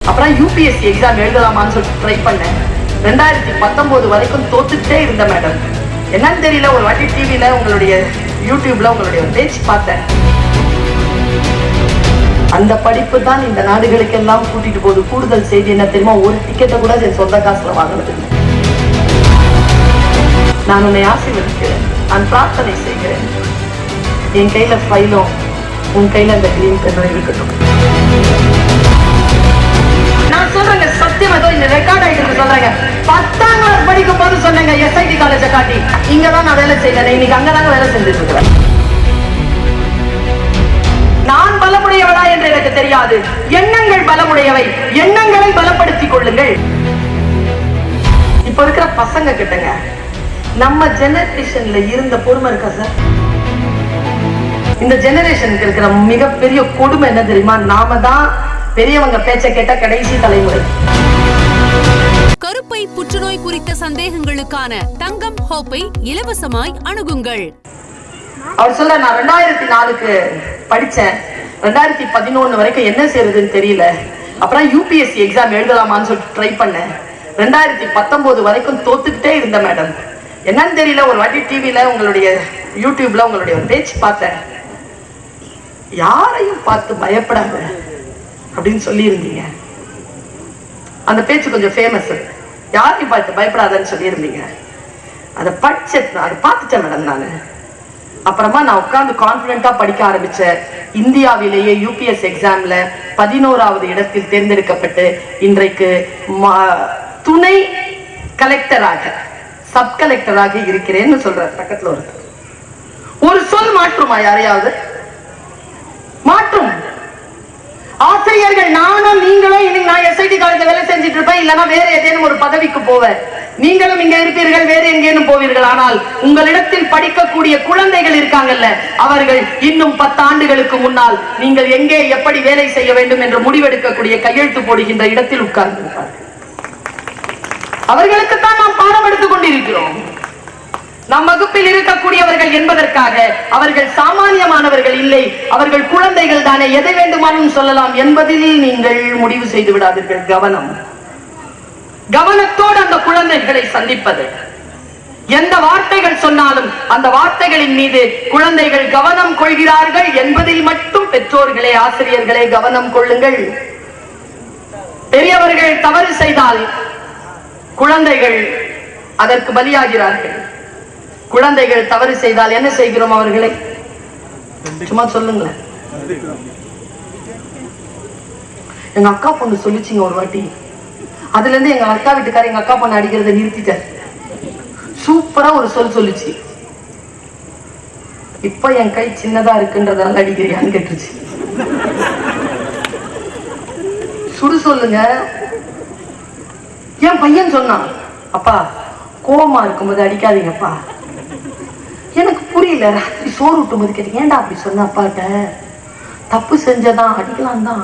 அப்புறம் UPSC exam எழுதலாமான்னு சொல்லிட்டு try பண்ணேன். 2019 வரைக்கும் தோத்துட்டே இருந்த மேடம். என்னன்னு தெரியல, ஒரு வாட்டி டிவியில உங்களுடைய யூடியூப்ல உங்களுடைய பேச்சு பார்த்தேன். அந்த படிப்பு தான் இந்த நாடுகளுக்கெல்லாம் கூட்டிட்டு போகுது. கூடுதல் செய்தி என்ன தெரியுமா, ஒரு டிக்கெட்டை கூட என் சொந்த காசுல வாங்கினது இல்லை. நான் உன்னை ஆசீர்வதிக்கிறேன், நான் பிரார்த்தனை செய்கிறேன். என் கையில ஃபைலும் உன் கையில அந்த கிரீன் பெண்ணும் இருக்கட்டும். நான் சொல்றேங்க, சத்தியம் ஏதோ இந்த ரெக்கார்ட் ஆயிட்டு சொல்றேங்க. 10ஆம் கிளாஸ் படிக்கும் போது சொன்னேங்க, எஸ்ஐடி காலேஜை காட்டி இங்கதான் நான் வேலை செய்யறேன், இன்னைக்கு அங்கதாங்க வேலை செஞ்சுட்டு இருக்கிறேன். நான் பலமுடையவளா என்று எனக்கு தெரியாது. எண்ணங்கள் பலமுடையவை, எண்ணங்களை பலப்படுத்திக் கொள்ளுங்கள். இப்ப இருக்கிற பசங்க கிட்டங்க நம்ம ஜெனரேஷன்ல இருந்த பொறுமை இருக்கா சார்? இந்த ஜெனரேஷனுக்கு இருக்கிற மிகப்பெரிய கொடுமை என்ன தெரியுமா, நாம தான் பெரியவங்க பேச்ச கேட்ட கடைசி தலைமுறை. கருப்பை புற்றுநோய் குறித்த சந்தேகங்களுக்கான தங்கம் ஹோப்பை இலவசமாய் அணுகுங்கள். அவர் சொல்ல, நான் 2004க்கு படிச்சேன், 2011 வரைக்கும் என்ன செய்யறதுன்னு தெரியல. அப்புறம் யூபிஎஸ்சி எக்ஸாம் எழுதலாமான்னு சொல்லிட்டு ட்ரை பண்ணேன். 2019 வரைக்கும் தோத்துக்கிட்டே இருந்த மேடம். என்னன்னு தெரியல, ஒரு வாட்டி டிவியில உங்களுடைய யூடியூப்ல உங்களுடைய பேச்சு பார்த்தேன். யாரையும் பார்த்து பயப்படாத அப்படின்னு சொல்லி இருந்தீங்க. அந்த பேச்சு கொஞ்சம் ஃபேமஸ். யாரையும் பார்த்து பயப்படாதன்னு சொல்லி இருந்தீங்க. அதை படிச்சேன், அதை பார்த்துட்டேன் மேடம் நான். அப்புறமா நான் உட்கார்ந்து கான்பிடென்ட்டா படிக்க ஆரம்பிச்சேன். இந்தியாவிலேயே யூபிஎஸ் எக்ஸாம்ல 11வது இடத்தில் தேர்ந்தெடுக்கப்பட்டு இன்றைக்கு துணை கலெக்டராக, சப் கலெக்டராக இருக்கிறேன்னு சொல்ற பக்கத்துல ஒரு சொல் மாற்றுமா? யாரையாவது மாற்றும்? ஆசிரியர்கள் நானும் நீங்களும் இன்னைக்கு நான் எஸ்ஐடி காலேஜ் வேலை செஞ்சுட்டு இருப்பேன், இல்லைன்னா வேற ஏதேனும் ஒரு பதவிக்கு போவேன். நீங்களும் இங்க இருப்பீர்கள், வேற எங்கேனும் போவீர்கள். ஆனால் உங்களிடத்தில் படிக்கக்கூடிய குழந்தைகள் இருக்காங்கல்ல, அவர்கள் இன்னும் 10 ஆண்டுகளுக்கு முன்னால் நீங்கள் எங்கே எப்படி வேலை செய்ய வேண்டும் என்று முடிவெடுக்கக்கூடிய கையெழுத்து போடுகின்ற இடத்தில் உட்கார்ந்திருப்பார்கள். அவர்களுக்குத்தான் நாம் பாடம் எடுத்துக் கொண்டிருக்கிறோம். நம் வகுப்பில் இருக்கக்கூடியவர்கள் என்பதற்காக அவர்கள் சாமானியமானவர்கள் இல்லை, அவர்கள் குழந்தைகள் தானே, எதை வேண்டுமானும் சொல்லலாம் என்பதில் நீங்கள் முடிவு செய்து விடாதீர்கள். கவனம், கவனத்தோடு அந்த குழந்தைகளை சந்திப்பது. எந்த வார்த்தைகள் சொன்னாலும் அந்த வார்த்தைகளின் மீது குழந்தைகள் கவனம் கொள்கிறார்கள் என்பதில் மட்டும் பெற்றோர்களே, ஆசிரியர்களே கவனம் கொள்ளுங்கள். பெரியவர்கள் தவறு செய்தால் குழந்தைகள் அதற்கு பலியாகிறார்கள். குழந்தைகள் தவறு செய்தால் என்ன செய்கிறோம் அவர்களை? சும்மா சொல்லுங்களேன். எங்க அக்கா பொண்ணு சொல்லிச்சிங்க ஒரு வாட்டி, அதுல இருந்து எங்க அக்கா வீட்டுக்கார எங்க அக்கா பொண்ணு அடிக்கிறத நிறுத்திட்டார். சூப்பரா ஒரு சொல் சொல்லிச்சு. இப்ப என் கை சின்னதா இருக்குன்றதால அடிக்கிறியான்னு கேட்டுருச்சு. சுடு சொல்லுங்க. என் பையன் சொன்னான், அப்பா கோபமா இருக்கும்போது அடிக்காதீங்கப்பா. எனக்கு புரியல. ராத்திரி சோறு விட்டும் போது கேட்டேன், ஏன்டா அப்படி சொன்ன அப்பாட்ட? தப்பு செஞ்சதான், அடிக்கலாம் தான்,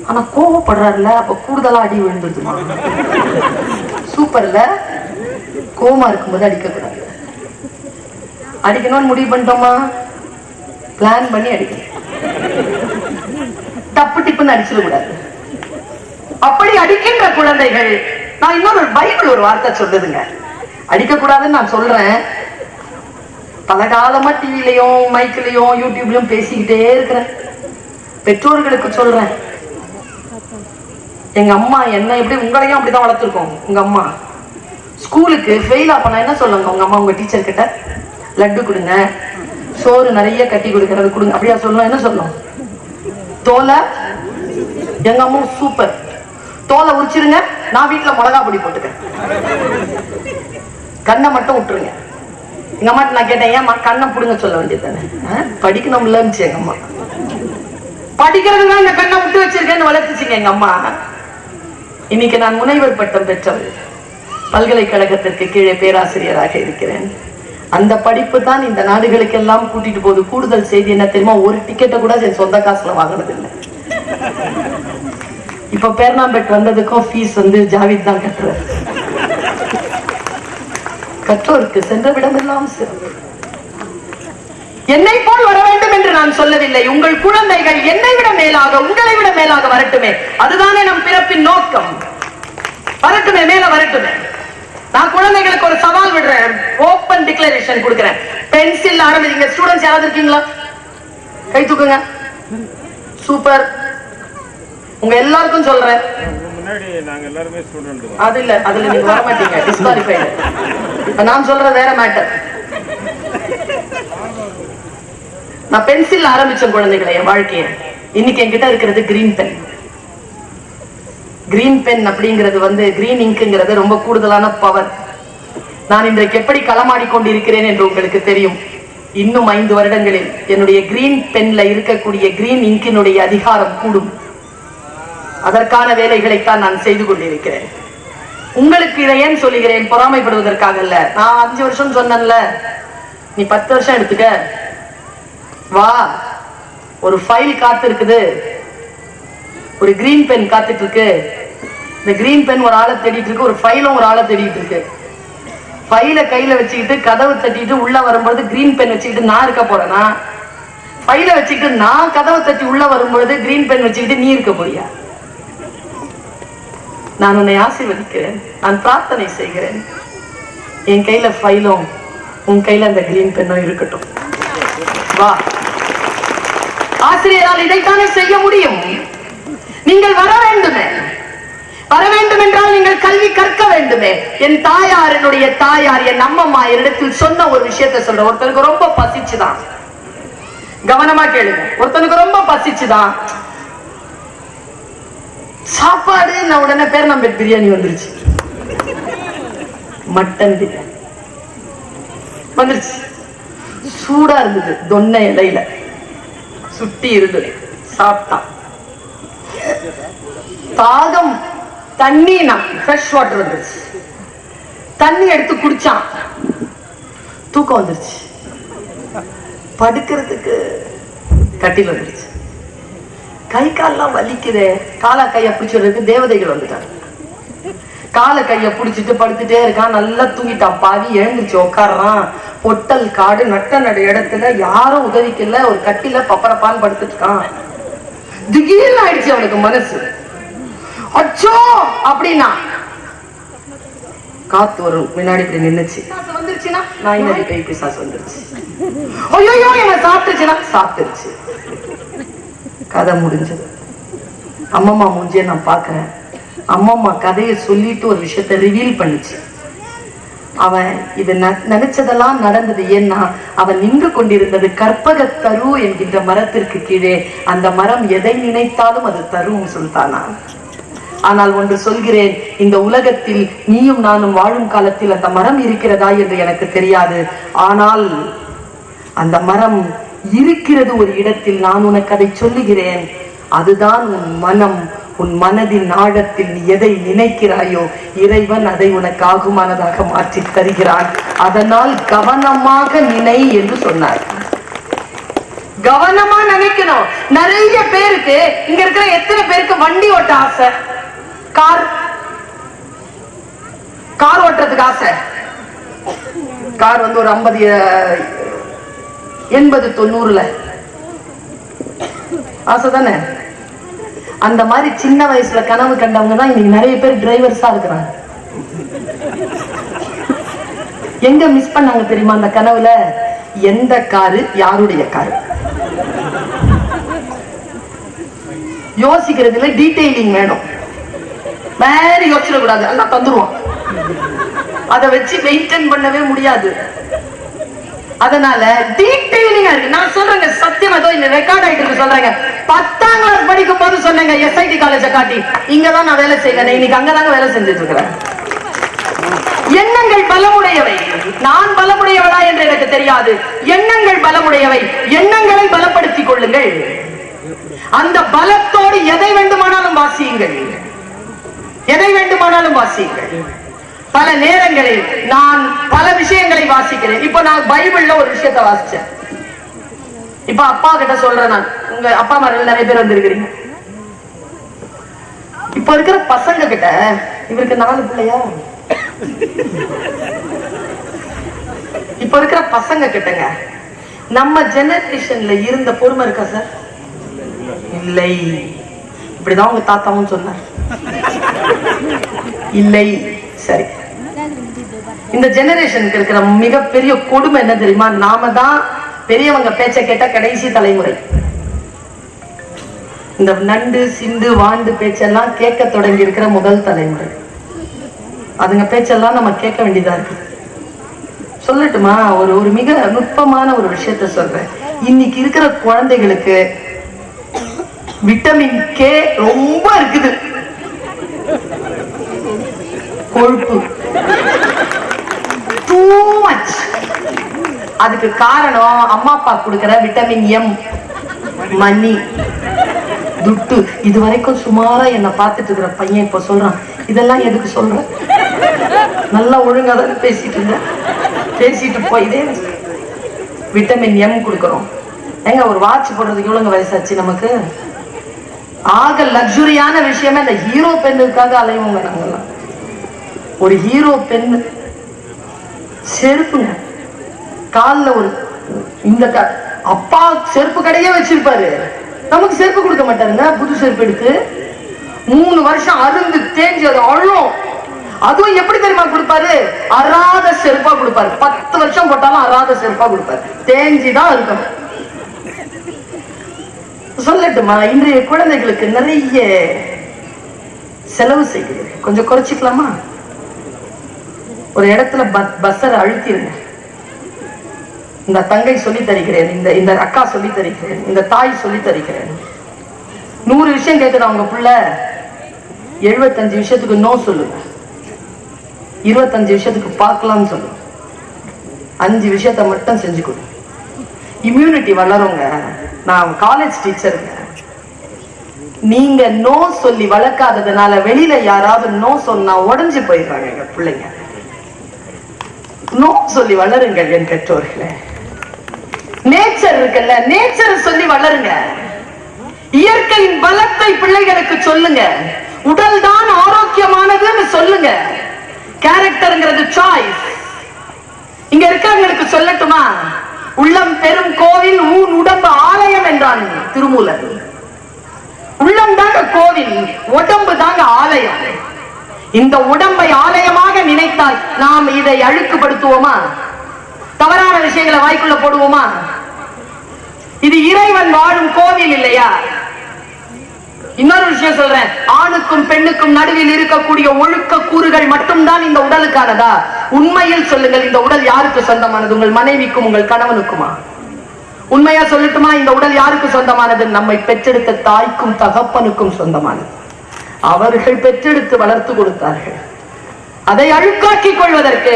ஆனா கோபப்படுறாருல, அப்ப கூடுதலா அடி விழுந்துருதுமா. சூப்பர்ல. கோபமா இருக்கும்போது அடிக்க கூடாது. அடிக்கணும்னு முடிவு பண்ணிட்டோமா, பிளான் பண்ணி அடிக்கணும். தப்பு டிப்புன்னு அடிச்சிடக்கூடாது. அப்படி அடிக்கின்ற குழந்தைகள், நான் இன்னொரு பைபிள் ஒரு வார்த்தை சொல்லுதுங்க, அடிக்க கூடாதுன்னு நான் சொல்றேன். பல காலமா டிவிலையும் மைக்கிலையும் யூடியூப்லயும் பேசிக்கிட்டே இருக்கிறேன். பெற்றோர்களுக்கு சொல்றேன், எங்க அம்மா என்ன எப்படி உங்களையும் அப்படிதான் வளர்த்துருக்கோம். உங்க அம்மா ஸ்கூலுக்கு ஃபெயில் ஆப்பனா என்ன சொல்லுங்க உங்க அம்மா? உங்க டீச்சர் கிட்ட லட்டு கொடுங்க, சோறு நிறைய கட்டி கொடுக்கறது கொடுங்க, அப்படியா சொல்லணும்? என்ன சொல்லணும்? தோலை. எங்க அம்மா சூப்பர், தோலை உரிச்சிருங்க, நான் வீட்டுல மிளகா பொடி போட்டுக்கிறேன், கண்ணை மட்டும் விட்டுருங்க. எங்க அம்மா நான் கேட்டேன், ஏன் கண்ணை புடுங்க சொல்ல வேண்டியது தானே, படிக்கணும்ல இருந்துச்சு எங்க அம்மா. படிக்கிறதுதான் இந்த கண்ணை விட்டு வச்சிருக்கேன்னு வளர்த்துச்சுங்க எங்க அம்மா. இன்னைக்கு நான் முனைவர் பட்டம் பெற்றவர், பல்கலைக்கழகத்திற்கு கீழே பேராசிரியராக இருக்கிறேன். அந்த படிப்பு தான் இந்த நாடுகளுக்கெல்லாம் கூட்டிட்டு போகுது. கூடுதல் செய்தி என்ன தெரியுமா, ஒரு டிக்கெட்டை கூட என் சொந்த காசுல வாங்கினது இல்லை. இப்ப பேர்னாம்பேட் வந்ததுக்கும் ஃபீஸ் ஜாவித் தான் கட்டுறாரு. கற்றோருக்கு சென்ற விடமெல்லாம் சிறப்பு. என்னை போல் வர வேண்டும் என்று நான் சொல்லவில்லை. உங்கள் குழந்தைகள் என்னை விட மேலாக, உங்களை விட மேலாக வரட்டுமே. அதுதானே நம் பிறப்பின் நோக்கம். வரட்டுமே, மேல வரட்டுமே. நான் குழந்தைகளுக்கு ஒரு சவால் விடுறேன், ஓபன் டிக்ளரேஷன் கொடுக்கிறேன். பென்சில் ஆரம்பிங்க. ஸ்டூடெண்ட்ஸ் யாராவது இருக்கீங்களா? கை தூக்குங்க. சூப்பர். உங்க எல்லாருக்கும் சொல்றேன், அது இல்ல, அதுல நீங்க வர மாட்டீங்க, டிஸ்குவாலிஃபைடு. நான் சொல்ற வேற மேட்டர். நான் பென்சில் ஆரம்பிச்ச குழந்தைகளை என் வாழ்க்கைய. இன்னைக்கு என்கிட்ட இருக்கிறது கிரீன் பென். கிரீன் பென் அப்படிங்கிறது கிரீன் இங்க்ங்கிறது ரொம்ப கூடுதலான பவர். நான் இன்றைக்கு எப்படி களமாடி கொண்டிருக்கிறேன் என்று உங்களுக்கு தெரியும். இன்னும் 5 வருடங்களில் என்னுடைய கிரீன் பென்ல இருக்கக்கூடிய கிரீன் இங்கினுடைய அதிகாரம் கூடும். அதற்கான வேலைகளைத்தான் நான் செய்து கொண்டிருக்கிறேன். உங்களுக்கு இதை ஏன் சொல்லுகிறேன்? பொறாமைப்படுவதற்காக அல்ல. நான் 5 வருஷம் சொன்னேன்ல, நீ 10 வருஷம் எடுத்துக்க. வா, ஒரு ஃபைல் காத்து இருக்குது, ஒரு கிரீன் பென் காத்துட்டு இருக்கு. இந்த கிரீன் பென் ஒரு ஆளை தேடிட்டு இருக்கு, ஒரு ஃபைலும் ஒரு ஆளை தேடிட்டு இருக்கு. ஃபைல கையில வச்சுக்கிட்டு கதவு தட்டிட்டு உள்ள வரும்பொழுது கிரீன் பென் வச்சுக்கிட்டு நான் இருக்க போறேன்னா, ஃபைல வச்சுக்கிட்டு நான் கதவை தட்டி உள்ள வரும்பொழுது கிரீன் பென் வச்சுக்கிட்டு நீ இருக்க போறியா? நான் உன்னை ஆசீர்வதிக்கிறேன், நான் பிரார்த்தனை செய்கிறேன். என் கையில ஃபைலும் உன் கையில அந்த கிரீன் பென்னும் இருக்கட்டும். வா, ஆசிரியரால் இதைத்தானே செய்ய முடியும். நீங்கள் வர வேண்டுமே. வர வேண்டும் என்றால் நீங்கள் கல்வி கற்க வேண்டுமே. என் தாயார், என்னுடைய தாயார், என் அம்மம்மா என்னிடத்தில் சொன்ன ஒரு விஷயத்தை சொல்ற. ஒருத்தனுக்கு ரொம்ப பசிச்சுதான், கவனமா கேளுங்க. ஒருத்தனுக்கு ரொம்ப பசிச்சுதான், சாப்பாடு நான் உடனே பேர் நம்ப பிரியாணி வந்துருச்சு, மட்டன் பிரியாணி வந்துருச்சு. சூடா இருந்தது, தொன்னை இலையில சுட்டி இருந்தது, சாப்பிட்டான். தாகம், தண்ணி, ஃப்ரெஷ் வாட்டர் வந்துருச்சு, தண்ணி எடுத்து குடிச்சான். தூக்கம் வந்துருச்சு, படுக்கிறதுக்கு கட்டில் வந்துருச்சு. கை கால்லாம் வலிக்குதே, காலா கைய பிடிச்சிடுறதுக்கு தேவதைகள் வந்துட்டாங்க. காலை கைய பிடிச்சிட்டு படுத்துட்டே இருக்கான். நல்லா தூங்கிட்டான். பாவி எழுந்துச்சு உட்காடுறான். பொட்டல் காடு நட்ட நடு இடத்துல, யாரும் உதவிக்கல, ஒரு கட்டில பப்பரப்பான்னு படுத்துட்டு இருக்கான். திடீர்னு ஆயிடுச்சு அவனுக்கு மனசு. அச்சோ அப்படின்னா காத்து வரும் முன்னாடி இப்படி நின்னுச்சு. வந்துருச்சுன்னா நாய் நதி பேய் பிசாசு வந்துருச்சு. ஐயோ என்ன சாப்பிட்டுச்சுன்னா சாப்பிட்டுருச்சு. கதை முடிஞ்சது. அம்மம்மா மூஞ்சிய நான் பாக்குறேன். அம்மம்மா கதையை சொல்லிட்டு ஒரு விஷயத்த ரிவீல் பண்ணுச்சு. அவன் இது நினைச்சதெல்லாம் நடந்தது. ஏன்னா அவன் நின்று கொண்டிருந்தது கற்பகத்தரு என்கின்ற மரத்திற்கு கீழே. அந்த மரம் எதை நினைத்தாலும் அது தரும் சுல்தானா. ஆனால் ஒன்று சொல்கிறேன், இந்த உலகத்தில் நீயும் நானும் வாழும் காலத்தில் அந்த மரம் இருக்கிறதா என்று எனக்கு தெரியாது. ஆனால் அந்த மரம் இருக்கிறது ஒரு இடத்தில். நான் உனக்கு அதை சொல்லுகிறேன். அதுதான் உன் மனம். உன் மனதின் ஆழத்தில் நீ எதை நினைக்கிறாயோ இறைவன் அதை உனக்கு ஆகுமானதாக மாற்றி தருகிறான். அதனால் கவனமாக நினை என்று சொன்னார். கவனமா நினைக்கணும். நிறைய பேருக்கு, இங்க இருக்கிற எத்தனை பேருக்கு வண்டி ஓட்ட ஆசை? கார் ஓட்டுறதுக்கு ஆசை. கார் ஒரு 50 80 90ல ஆசை தானே. அந்த மாதிரி சின்ன வயசுல கனவு கண்டவங்க தான் இன்னைக்கு நிறைய பேர் டிரைவர்ஸா இருக்கிறாங்க. எங்க மிஸ் பண்ணாங்க தெரியுமா? அந்த கனவுல எந்த காரு, யாருடைய காரு யோசிக்கிறதுல டீடைலிங் வேணும். வேற யோசிச்சிடக்கூடாது, எல்லாம் தந்துருவோம். அதை வச்சு மெயின்டைன் பண்ணவே முடியாது. அதனால டீடைலிங்கா இருக்கு. நான் சொல்றேங்க, சத்தியம் ஏதோ இந்த ரெக்கார்ட் ஆயிட்டு இருக்கு சொல்றேங்க. 10ஆம் கிளாஸ் படிக்கும் போது சொன்னேங்க, SIT காலேஜ காட்டி, இங்கதான் நான் வேலை செய்யறேன். இன்னைக்கு அங்கதாங்க வேலை செஞ்சுட்டு இருக்கிறேன். எண்ணங்கள் பலமுடையவை. நான் பலமுடையவளா என்று எனக்கு தெரியாது. எண்ணங்கள் பலமுடையவை. எண்ணங்களை பலப்படுத்திக் கொள்ளுங்கள். அந்த பலத்தோடு எதை வேண்டுமானாலும் வாசியுங்கள். எதை வேண்டுமானாலும் வாசியுங்கள். பல நேரங்களில் நான் பல விஷயங்களை வாசிக்கிறேன். இப்ப நான் பைபிள்ல ஒரு விஷயத்தை வாசிச்சேன். இப்ப அப்பா கிட்ட சொல்றேன். நான் உங்க அப்பா மாதிரி நிறைய பேர் வந்திருக்கிறீங்க. இப்ப இருக்கிற பசங்க கிட்ட, இவருக்கு 4 பிள்ளையா? இப்ப இருக்கிற பசங்க கிட்டங்க நம்ம ஜெனரேஷன்ல இருந்த பொறுமை இருக்கா சார்? இல்லை. இப்படிதான் உங்க தாத்தாவும் சொன்னார். இல்லை. சரி, இந்த ஜெனரேஷனுக்கு இருக்கிற மிகப்பெரிய கொடுமை என்ன தெரியுமா? நாம தான் பெரியவங்க பேச்ச கேட்ட கடைசி தலைமுறை. இந்த நண்டு சிண்டு வாண்டு பேச்செல்லாம் கேட்க தொடங்கி இருக்கிற முதல் தலைமுறை. அதுங்க பேச்செல்லாம் நம்ம கேட்க வேண்டியதா இருக்கு. சொல்லட்டுமா? ஒரு மிக நுட்பமான ஒரு விஷயத்த சொல்றேன். இன்னைக்கு இருக்கிற குழந்தைகளுக்கு விட்டமின் கே ரொம்ப இருக்குது. கொழுப்பு டூ மச். அதுக்கு காரணம் அம்மா அப்பா கொடுக்கிற விட்டமின் எம், மணி, துட்டு. இது வரைக்கும் சுமாரா என்ன பார்த்துட்டு இருக்கிற பையன் இப்ப சொல்றான், இதெல்லாம் எதுக்கு சொல்ற? நல்லா ஒழுங்கா தான் பேசிட்டு இருந்த, பேசிட்டு போயிதே. விட்டமின் எம் கொடுக்கறோம். எங்க ஒரு வாட்ச் போடுறதுக்கு எவ்வளவு வயசாச்சு நமக்கு? ஆக லக்ஸுரியான விஷயமே இந்த ஹீரோ பெண்ணுக்காக அலைவோங்க நாங்கெல்லாம். ஒரு ஹீரோ பெண் செருப்புங்க காலில் ஒரு இந்த அப்பா செருப்பு கடையே வச்சிருப்பாரு. நமக்கு செருப்பு கொடுக்க மாட்டாருங்க. புது செருப்பு எடுத்து 3 வருஷம் அருந்து தேஞ்சு அது அழும். அதுவும் எப்படி தெரியுமா கொடுப்பாரு? அறாத செருப்பா கொடுப்பாரு. 10 வருஷம் போட்டாலும் அறாத செருப்பா கொடுப்பாரு. தேஞ்சிதான் இருக்கும். சொல்லட்டுமா? இன்றைய குழந்தைகளுக்கு நிறைய செலவு செய்யுது. கொஞ்சம் குறைச்சிக்கலாமா? ஒரு இடத்துல பஸ்ஸரை அழுத்திருங்க. இந்த தங்கை சொல்லி தருகிறேன், இந்த அக்கா சொல்லி தருகிறேன், இந்த தாய் சொல்லி தருகிறேன். 100 விஷயம் கேட்குது அவங்க புள்ள. 75 விஷயத்துக்கு நோ சொல்லுங்க. 25 விஷயத்துக்கு பார்க்கலாம்னு சொல்லுங்க. 5 விஷயத்த மட்டும் செஞ்சு கொடு. இம்யூனிட்டி வளருங்க. நான் காலேஜ் டீச்சருங்க. நீங்க நோ சொல்லி வளர்க்காததுனால வெளியில யாராவது நோ சொன்னா உடஞ்சு போயிடுறாங்க எங்க பிள்ளைங்க. நோ சொல்லி வளருங்கள் என் பெற்றோர்களே. நேச்சர் இருக்குல்ல, நேச்சர் சொல்லி வளருங்க. இயற்கையின் பலத்தை பிள்ளைகளுக்கு சொல்லுங்க. உடல் தான் ஆரோக்கியமானதுன்னு சொல்லுங்க. கேரக்டர்ங்கிறது சாய்ஸ். இங்க இருக்கவங்களுக்கு சொல்லட்டுமா? உள்ளம் பெரும் கோவில், ஊன் உடம்பு ஆலயம் என்றான் திருமூலர். உள்ளம் தாங்க கோவில், உடம்பு தாங்க ஆலயம். இந்த உடம்பை ஆலயமாக நினைத்தால் நாம் இதை அழுக்குப்படுத்துவோமா? தவறான விஷயங்களை வாய்க்குள்ள போடுவோமா? இது இறைவன் வாழும் கோவில் இல்லையா? இன்னொரு விஷயம் சொல்றேன். ஆணுக்கும் பெண்ணுக்கும் நடுவில் இருக்கக்கூடிய ஒழுக்க கூறுகள் மட்டும்தான் இந்த உடலுக்கானதா? உண்மையில் சொல்லுங்கள், இந்த உடல் யாருக்கு சொந்தமானது? உங்கள் மனைவிக்கும் உங்கள் கணவனுக்குமா? உண்மையா சொல்லட்டுமா? இந்த உடல் யாருக்கு சொந்தமானது? நம்மை பெற்றெடுத்த தாய்க்கும் தகப்பனுக்கும் சொந்தமானது. அவர்கள் பெற்றெடுத்து வளர்த்து கொடுத்தார்கள். அதை அழுக்காக்கிக் கொள்வதற்கு,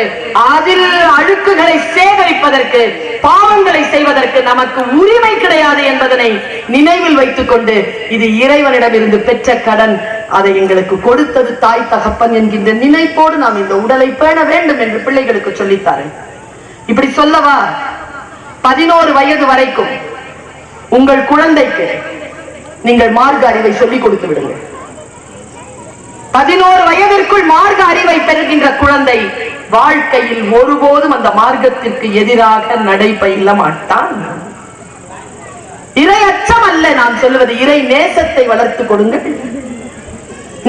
அதில் அழுக்குகளை சேகரிப்பதற்கு, பாவங்களை செய்வதற்கு நமக்கு உரிமை கிடையாது என்பதனை நினைவில் வைத்துக் கொண்டு, இது இறைவனிடமிருந்து பெற்ற கடன், அதை எங்களுக்கு கொடுத்தது தாய் தகப்பன் என்கின்ற நினைப்போடு நாம் இந்த உடலை பேண வேண்டும் என்று பிள்ளைகளுக்கு சொல்லித்தாரேன். இப்படி சொல்லவா? 11 வயது வரைக்கும் உங்கள் குழந்தைக்கு நீங்கள் மார்க்க அறிவை சொல்லிக் கொடுத்து விடுங்கள். 11 வயதிற்குள் மார்க்க அறிவை பெறுகின்ற குழந்தை வாழ்க்கையில் ஒருபோதும் அந்த மார்க்கத்திற்கு எதிராக நடைபயில மாட்டான். இறை அச்சம் அல்ல நான் சொல்லுவது, இறை நேசத்தை வளர்த்து கொடுங்கள்.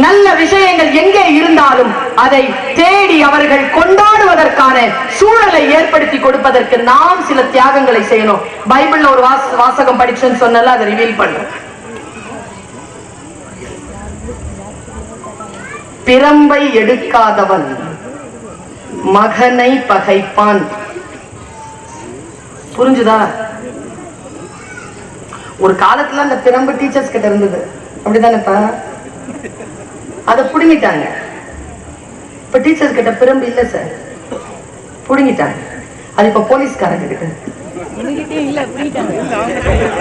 நல்ல விஷயங்கள் எங்கே இருந்தாலும் அதை தேடி அவர்கள் கொண்டாடுவதற்கான சூழலை ஏற்படுத்தி கொடுப்பதற்கு நாம் சில தியாகங்களை செய்யணும். பைபிள்ல ஒரு வாசகம் படிச்சுன்னு சொன்னால அதை ரிவீல் பண்றேன். பிரம்பை எடுக்காதவன் மகனை பகைப்பான். புரிஞ்சுதா? ஒரு காலத்துல அந்த பிரம்பு டீச்சர்ஸ் கிட்ட இருந்தது, அப்படிதானேப்பா? அதை புடுங்கிட்டாங்க. இப்ப டீச்சர்ஸ் கிட்ட பிரம்பு இல்ல சார், புடுங்கிட்டாங்க. அது இப்ப போலீஸ்காரங்க கிட்ட.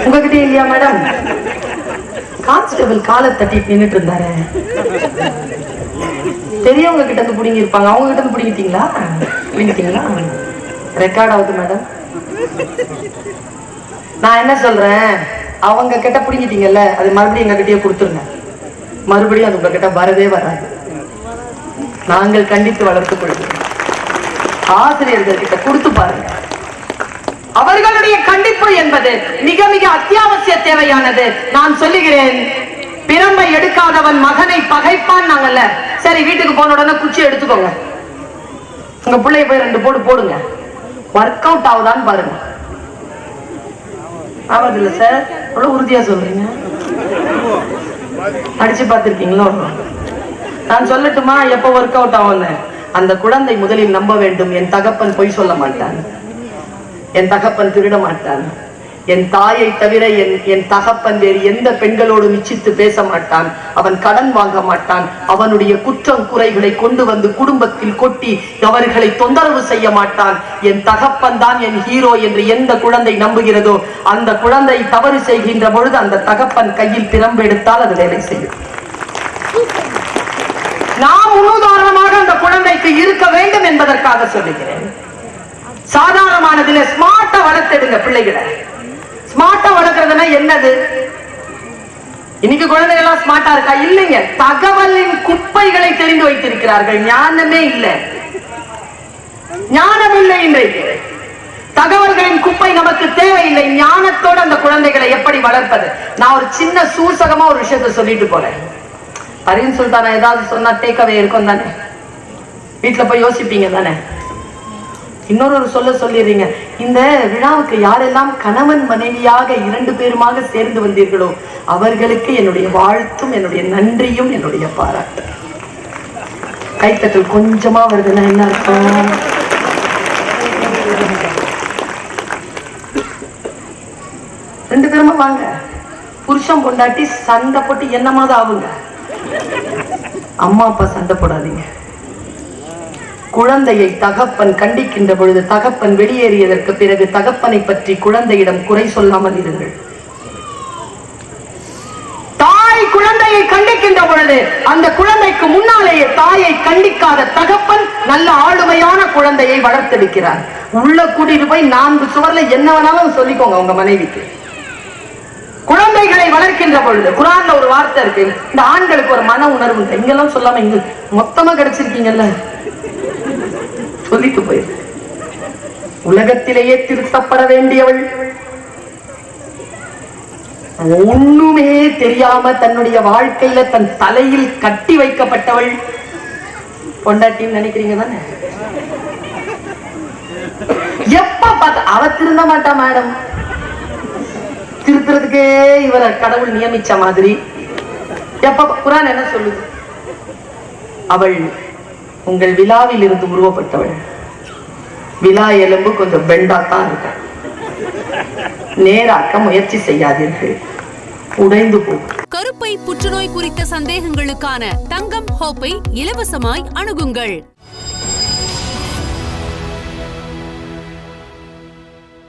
உங்ககிட்ட இல்லையா மேடம்? கான்ஸ்டபிள் காலை தட்டிட்டு நின்னுட்டு இருந்தாரு, பெரியவங்க கிட்ட இருந்து புடுங்கி இருப்பாங்க. அவங்க கிட்ட இருந்து புடுங்கிட்டீங்களா? புடுங்கிட்டீங்களா? ரெக்கார்ட் ஆகுது மேடம். நான் என்ன சொல்றேன், அவங்க கிட்ட புடுங்கிட்டீங்கல்ல, அது மறுபடியும் எங்க கிட்டயே கொடுத்துருங்க. மறுபடியும் அது உங்ககிட்ட வரவே வராது. நாங்கள் கண்டித்து வளர்த்துக் கொள்கிறோம். ஆசிரியர்கள் கிட்ட கொடுத்து பாருங்க. அவர்களுடைய கண்டிப்பு என்பது மிக மிக அத்தியாவசிய தேவையானது. நான் சொல்லுகிறேன், பிரம்பை எடுக்காதவன் மகனை பகைப்பான். நாங்கல்ல, சரி வீட்டுக்கு போன உடனே குச்சி எடுத்துக்கோங்க, உங்க பிள்ளைய போய் 2 போடு போடுங்க, ஒர்க் அவுட் ஆகுதான்னு பாருங்க. ஆவது இல்ல சார், அவ்வளவு உறுதியா சொல்றீங்க. அடிச்சு பார்த்திருக்கீங்களோ? நான் சொல்லட்டுமா எப்ப ஒர்க் அவுட் ஆகும்? அந்த குழந்தை முதலில் நம்ப வேண்டும், என் தகப்பன் பொய் சொல்ல மாட்டான், என் தகப்பன் திருட மாட்டான், என் தாயை தவிர என் தகப்பன் வேறு எந்த பெண்களோடு இச்சித்து பேச மாட்டான், அவன் கடன் வாங்க மாட்டான், அவனுடைய குற்றம் குறைகளை கொண்டு வந்து குடும்பத்தில் கொட்டி அவர்களை தொந்தரவு செய்ய மாட்டான், என் தகப்பன் தான் என் ஹீரோ என்று எந்த குழந்தை நம்புகிறதோ அந்த குழந்தை தவறு செய்கின்ற பொழுது அந்த தகப்பன் கையில் பிரம்பு எடுத்தால் அது வேலை செய்யும். நாம் முன்னுதாரணமாக அந்த குழந்தைக்கு இருக்க வேண்டும் என்பதற்காக சொல்லுகிறேன். சாதாரணமானதுல ஸ்மார்ட்டா வளர்த்தெடுங்க பிள்ளைகளை. ஸ்மார்ட்டா வளர்க்கறதுன்னா என்னது? இன்னைக்கு குழந்தைகள் எல்லாம் ஸ்மார்ட்டா இருக்கா? இல்லைங்க, தகவலின் குப்பைகளை தெரிந்து வைத்திருக்கிறார்கள். ஞானமே இல்லை, ஞானம் இல்லை. இன்றைக்கு தகவல்களின் குப்பை நமக்கு தேவையில்லை. ஞானத்தோடு அந்த குழந்தைகளை எப்படி வளர்ப்பது? நான் ஒரு சின்ன சூசகமா ஒரு விஷயத்தை சொல்லிட்டு போறேன். பரீன் சுல்தானா ஏதாவது சொன்னா டேக்அவே இருக்கும் தானே, வீட்டுல போய் யோசிப்பீங்க தானே. இன்னொரு சொல்லிடுறீங்க, இந்த விழாவுக்கு யாரெல்லாம் கணவன் மனைவியாக 2 பேருமாக சேர்ந்து வந்தீர்களோ அவர்களுக்கு என்னுடைய வாழ்த்தும் என்னுடைய நன்றியும் என்னுடைய பாராட்டு. கைத்தட்டல் கொஞ்சமா வருதுன்னா என்ன அர்த்தம்? ரெண்டு பேருமா வாங்க, புருஷன் பொண்டாட்டி சண்டை போட்டு என்னமாதான் ஆகுங்க, அம்மா அப்பா சண்டை போடாதீங்க. குழந்தையை தகப்பன் கண்டிக்கின்ற பொழுது தகப்பன் வெளியேறியதற்கு பிறகு தகப்பனை பற்றி குழந்தையிடம் குறை சொல்லாமல் இருங்கள். தாய் குழந்தையை கண்டிக்கின்ற பொழுது அந்த குழந்தைக்கு முன்னாலேயே தாயை கண்டிக்காத தகப்பன் நல்ல ஆளுமையான குழந்தையை வளர்த்தெடுக்கிறார். உள்ள கூட்டிட்டு போய் 4 சுவர்ல என்ன வேணாலும் சொல்லிக்கோங்க உங்க மனைவிக்கு. குழந்தைகளை வளர்க்கின்ற பொழுது குர்ஆன்ல ஒரு வார்த்தை இருக்கு, இந்த ஆண்களுக்கு ஒரு மன உணர்வு இங்கெல்லாம் சொல்லாம இங்க மொத்தமா கிடைச்சிருக்கீங்கல்ல, சொல்லிட்டு போயிரு. உலகத்திலேயே திருத்தப்பட வேண்டியவள், ஒண்ணுமே தெரியாம தன்னுடைய வாழ்க்கையில தன் தலையில் கட்டி வைக்கப்பட்டவள் பொண்டாட்டின்னு நினைக்கிறீங்க தானே? எப்ப பார்த்த அவ திருந்த மாட்டா மேடம், திருத்துறதுக்கே இவரை கடவுள் நியமிச்ச மாதிரி. எப்ப குர்ஆன் என்ன சொல்லுது? அவள் உங்கள் விழாவில் இருந்து உருவப்பட்டவள். விழா எலும்பு கொஞ்சம் பெண்டாத்தான் இருக்க, நேராக்க முயற்சி செய்யாதீர்கள், உடைந்து போகும். கருப்பை புற்றுநோய் குறித்த சந்தேகங்களுக்கான தங்கம் ஹோப்பை இலவசமாய் அணுகுங்கள்.